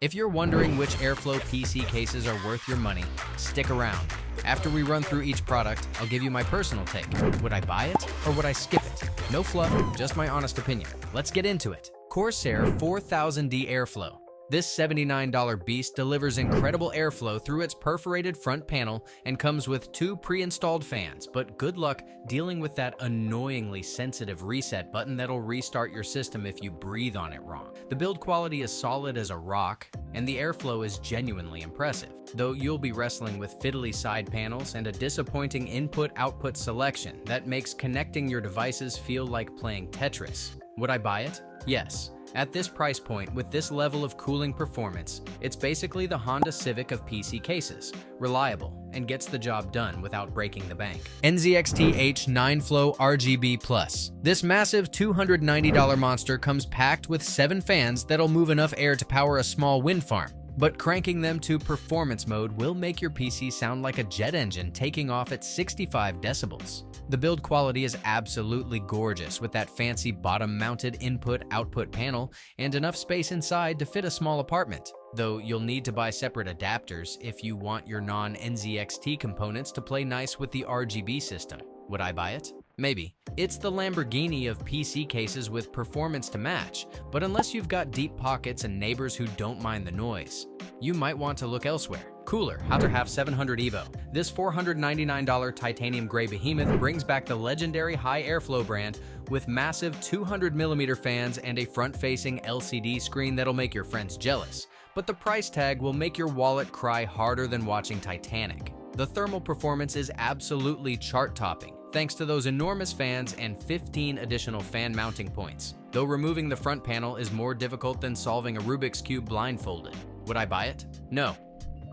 If you're wondering which airflow PC cases are worth your money, stick around. After we run through each product, I'll give you my personal take. Would I buy it or would I skip it? No fluff, just my honest opinion. Let's get into it. Corsair 4000D Airflow. This $79 beast delivers incredible airflow through its perforated front panel and comes with 2 pre-installed fans, but good luck dealing with that annoyingly sensitive reset button that'll restart your system if you breathe on it wrong. The build quality is solid as a rock, and the airflow is genuinely impressive, though you'll be wrestling with fiddly side panels and a disappointing input-output selection that makes connecting your devices feel like playing Tetris. Would I buy it? Yes. At this price point, with this level of cooling performance, it's basically the Honda Civic of PC cases, reliable, and gets the job done without breaking the bank. NZXT H7 Flow RGB+. This massive $290 monster comes packed with 7 fans that'll move enough air to power a small wind farm. But cranking them to performance mode will make your PC sound like a jet engine taking off at 65 decibels. The build quality is absolutely gorgeous with that fancy bottom-mounted input-output panel and enough space inside to fit a small apartment, though you'll need to buy separate adapters if you want your non-NZXT components to play nice with the RGB system. Would I buy it? Maybe. It's the Lamborghini of PC cases with performance to match, but unless you've got deep pockets and neighbors who don't mind the noise, you might want to look elsewhere. Cooler, Master HAF 700 EVO. This $499 titanium gray behemoth brings back the legendary high airflow brand with massive 200mm fans and a front-facing LCD screen that'll make your friends jealous. But the price tag will make your wallet cry harder than watching Titanic. The thermal performance is absolutely chart-topping, thanks to those enormous fans and 15 additional fan mounting points, though removing the front panel is more difficult than solving a Rubik's Cube blindfolded. Would I buy it? No.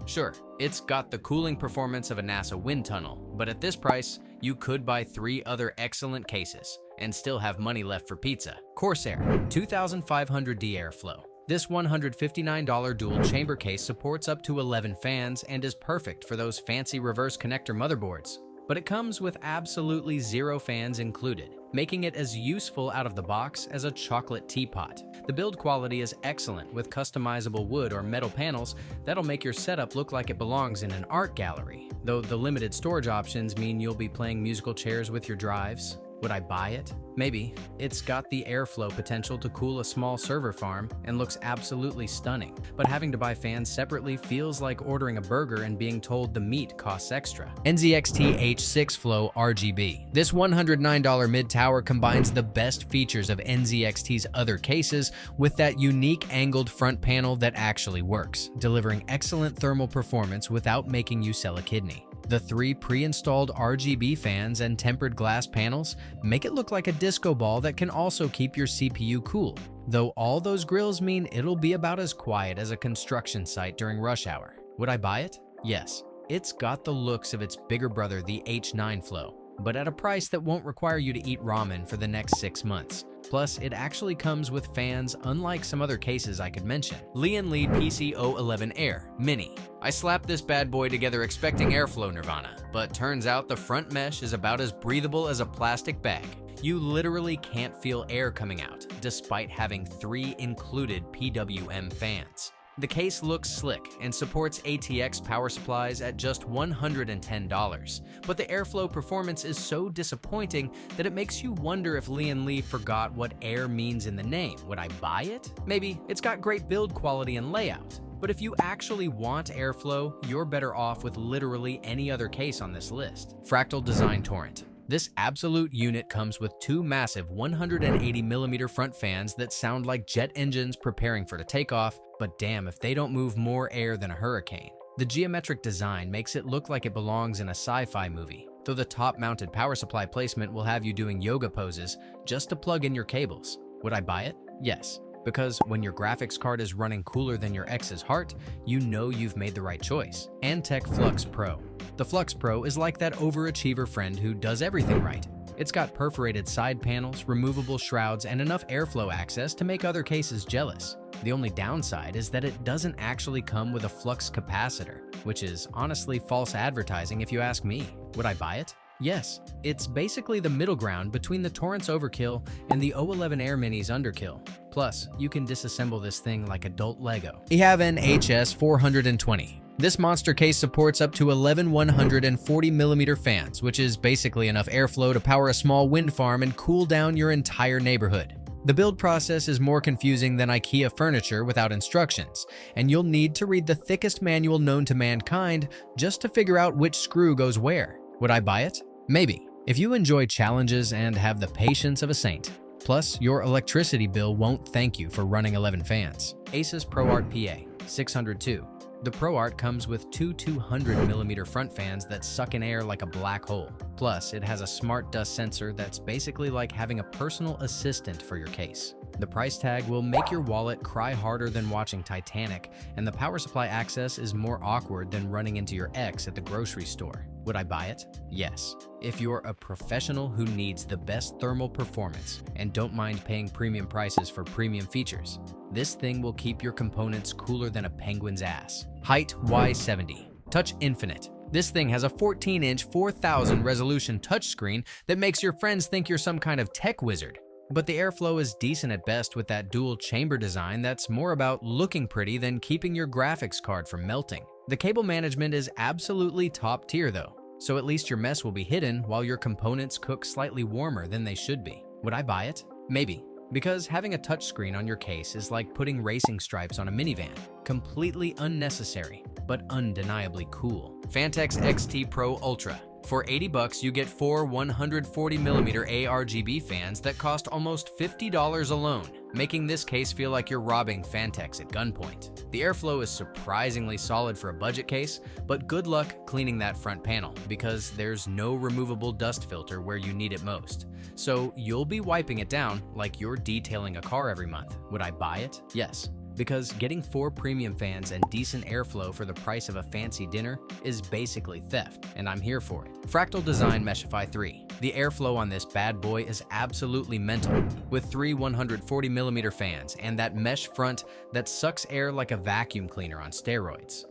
Sure, it's got the cooling performance of a NASA wind tunnel, but at this price, you could buy 3 other excellent cases and still have money left for pizza. Corsair 2500D Airflow. This $159 dual chamber case supports up to 11 fans and is perfect for those fancy reverse connector motherboards. But it comes with absolutely 0 fans included, making it as useful out of the box as a chocolate teapot. The build quality is excellent with customizable wood or metal panels that'll make your setup look like it belongs in an art gallery, though the limited storage options mean you'll be playing musical chairs with your drives. Would I buy it? Maybe. It's got the airflow potential to cool a small server farm and looks absolutely stunning, but having to buy fans separately feels like ordering a burger and being told the meat costs extra. NZXT H6 Flow RGB. This $109 mid-tower combines the best features of NZXT's other cases with that unique angled front panel that actually works, delivering excellent thermal performance without making you sell a kidney. The 3 pre-installed RGB fans and tempered glass panels make it look like a disco ball that can also keep your CPU cool, though all those grills mean it'll be about as quiet as a construction site during rush hour. Would I buy it? Yes. It's got the looks of its bigger brother, the H7 Flow, but at a price that won't require you to eat ramen for the next 6 months. Plus, it actually comes with fans unlike some other cases I could mention. Lian Li PC011 Air Mini. I slapped this bad boy together expecting airflow nirvana, but turns out the front mesh is about as breathable as a plastic bag. You literally can't feel air coming out, despite having 3 included PWM fans. The case looks slick and supports ATX power supplies at just $110, but the airflow performance is so disappointing that it makes you wonder if Lian Li forgot what air means in the name. Would I buy it? Maybe. It's got great build quality and layout, but if you actually want airflow, you're better off with literally any other case on this list. Fractal Design Torrent. This absolute unit comes with 2 massive 180mm front fans that sound like jet engines preparing for the takeoff, but damn if they don't move more air than a hurricane. The geometric design makes it look like it belongs in a sci-fi movie, though the top-mounted power supply placement will have you doing yoga poses just to plug in your cables. Would I buy it? Yes. Because when your graphics card is running cooler than your ex's heart, you know you've made the right choice. Antec Flux Pro. The Flux Pro is like that overachiever friend who does everything right. It's got perforated side panels, removable shrouds, and enough airflow access to make other cases jealous. The only downside is that it doesn't actually come with a flux capacitor, which is honestly false advertising if you ask me. Would I buy it? Yes, it's basically the middle ground between the Torrent's overkill and the O11 Air Mini's underkill. Plus, you can disassemble this thing like adult Lego. HAVN HS 420. This monster case supports up to 11 140mm fans, which is basically enough airflow to power a small wind farm and cool down your entire neighborhood. The build process is more confusing than IKEA furniture without instructions, and you'll need to read the thickest manual known to mankind just to figure out which screw goes where. Would I buy it? Maybe. If you enjoy challenges and have the patience of a saint. Plus, your electricity bill won't thank you for running 11 fans. Asus ProArt PA 602. The ProArt comes with two 200mm front fans that suck in air like a black hole. Plus, it has a smart dust sensor that's basically like having a personal assistant for your case. The price tag will make your wallet cry harder than watching Titanic, and the power supply access is more awkward than running into your ex at the grocery store. Would I buy it? Yes. If you're a professional who needs the best thermal performance and don't mind paying premium prices for premium features, this thing will keep your components cooler than a penguin's ass. Hyte Y70. Touch Infinite. This thing has a 14-inch 4000 resolution touchscreen that makes your friends think you're some kind of tech wizard. But the airflow is decent at best with that dual chamber design that's more about looking pretty than keeping your graphics card from melting. The cable management is absolutely top tier though, so at least your mess will be hidden while your components cook slightly warmer than they should be. Would I buy it? Maybe. Because having a touchscreen on your case is like putting racing stripes on a minivan. Completely unnecessary, but undeniably cool. Phanteks XT Pro Ultra. For $80, you get four 140mm ARGB fans that cost almost $50 alone, making this case feel like you're robbing Phanteks at gunpoint. The airflow is surprisingly solid for a budget case, but good luck cleaning that front panel because there's no removable dust filter where you need it most. So you'll be wiping it down like you're detailing a car every month. Would I buy it? Yes. Because getting 4 premium fans and decent airflow for the price of a fancy dinner is basically theft, and I'm here for it. Fractal Design Meshify 3. The airflow on this bad boy is absolutely mental, with 3 140mm fans and that mesh front that sucks air like a vacuum cleaner on steroids.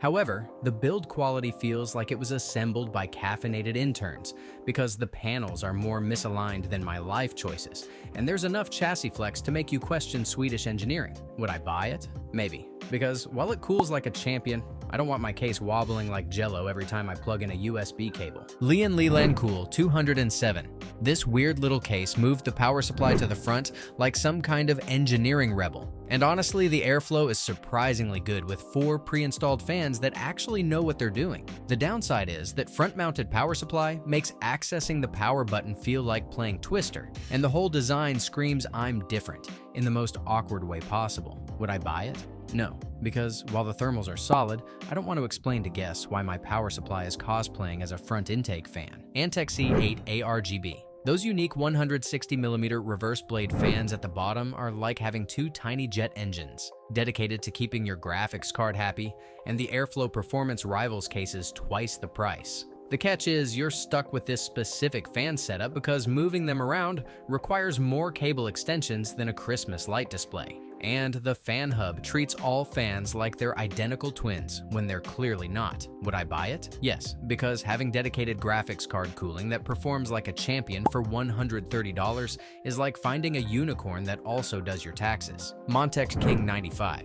However, the build quality feels like it was assembled by caffeinated interns because the panels are more misaligned than my life choices, and there's enough chassis flex to make you question Swedish engineering. Would I buy it? Maybe. Because while it cools like a champion, I don't want my case wobbling like jello every time I plug in a USB cable. Lian Li Lancool 207. This weird little case moved the power supply to the front like some kind of engineering rebel. And honestly, the airflow is surprisingly good with 4 pre-installed fans that actually know what they're doing. The downside is that front-mounted power supply makes accessing the power button feel like playing Twister, and the whole design screams I'm different in the most awkward way possible. Would I buy it? No, because while the thermals are solid, I don't want to explain to guests why my power supply is cosplaying as a front intake fan. Antec C8 ARGB. Those unique 160mm reverse blade fans at the bottom are like having 2 tiny jet engines, dedicated to keeping your graphics card happy, and the airflow performance rivals cases twice the price. The catch is you're stuck with this specific fan setup because moving them around requires more cable extensions than a Christmas light display. And the fan hub treats all fans like they're identical twins when they're clearly not. Would I buy it? Yes, because having dedicated graphics card cooling that performs like a champion for $130 is like finding a unicorn that also does your taxes. Montech King 95.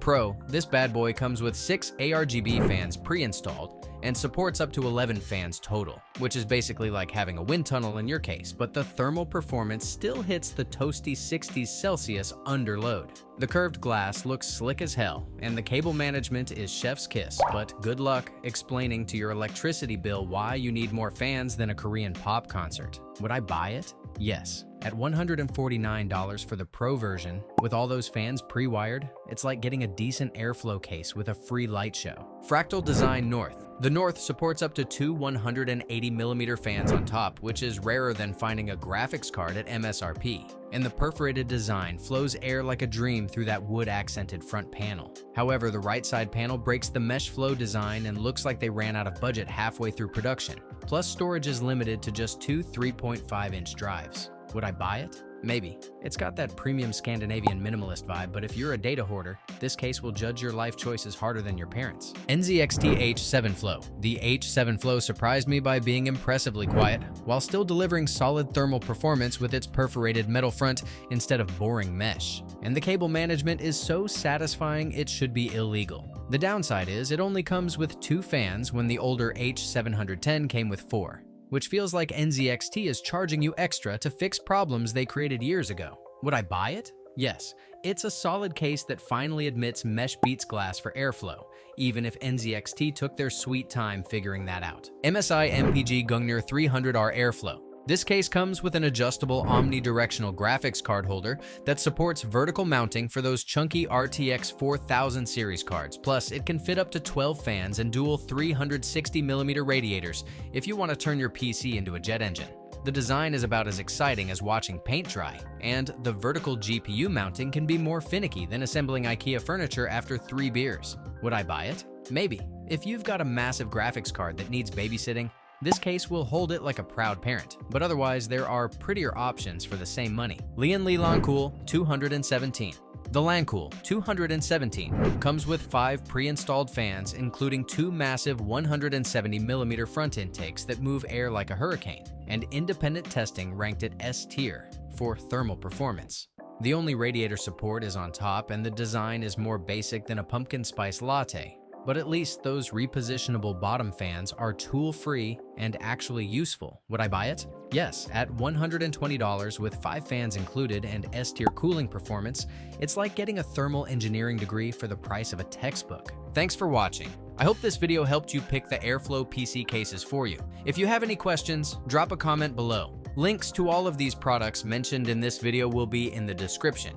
Pro, this bad boy comes with 6 ARGB fans pre-installed and supports up to 11 fans total, which is basically like having a wind tunnel in your case, but the thermal performance still hits the toasty 60s Celsius under load. The curved glass looks slick as hell, and the cable management is chef's kiss, but good luck explaining to your electricity bill why you need more fans than a Korean pop concert. Would I buy it? Yes. At $149 for the Pro version, with all those fans pre-wired, it's like getting a decent airflow case with a free light show. Fractal Design North. The North supports up to 2 180mm fans on top, which is rarer than finding a graphics card at MSRP. And the perforated design flows air like a dream through that wood-accented front panel. However, the right side panel breaks the mesh flow design and looks like they ran out of budget halfway through production. Plus, storage is limited to just 2 3.5-inch drives. Would I buy it? Maybe. It's got that premium Scandinavian minimalist vibe, but if you're a data hoarder, this case will judge your life choices harder than your parents. NZXT H7 Flow. The H7 Flow surprised me by being impressively quiet, while still delivering solid thermal performance with its perforated metal front instead of boring mesh. And the cable management is so satisfying it should be illegal. The downside is it only comes with 2 fans when the older H710 came with 4. Which feels like NZXT is charging you extra to fix problems they created years ago. Would I buy it? Yes, it's a solid case that finally admits mesh beats glass for airflow, even if NZXT took their sweet time figuring that out. MSI MPG Gungnir 300R Airflow. This case comes with an adjustable omnidirectional graphics card holder that supports vertical mounting for those chunky RTX 4000 series cards. Plus, it can fit up to 12 fans and dual 360mm radiators if you want to turn your PC into a jet engine. The design is about as exciting as watching paint dry, and the vertical GPU mounting can be more finicky than assembling IKEA furniture after 3 beers. Would I buy it? Maybe. If you've got a massive graphics card that needs babysitting, this case will hold it like a proud parent, but otherwise there are prettier options for the same money. Lian Li Lancool 217. The Lancool 217 comes with 5 pre-installed fans, including 2 massive 170mm front intakes that move air like a hurricane, and independent testing ranked it S tier for thermal performance. The only radiator support is on top, and the design is more basic than a pumpkin spice latte. But at least those repositionable bottom fans are tool-free and actually useful. Would I buy it? Yes, at $120 with 5 fans included and S-tier cooling performance, it's like getting a thermal engineering degree for the price of a textbook. Thanks for watching. I hope this video helped you pick the Airflow PC cases for you. If you have any questions, drop a comment below. Links to all of these products mentioned in this video will be in the description.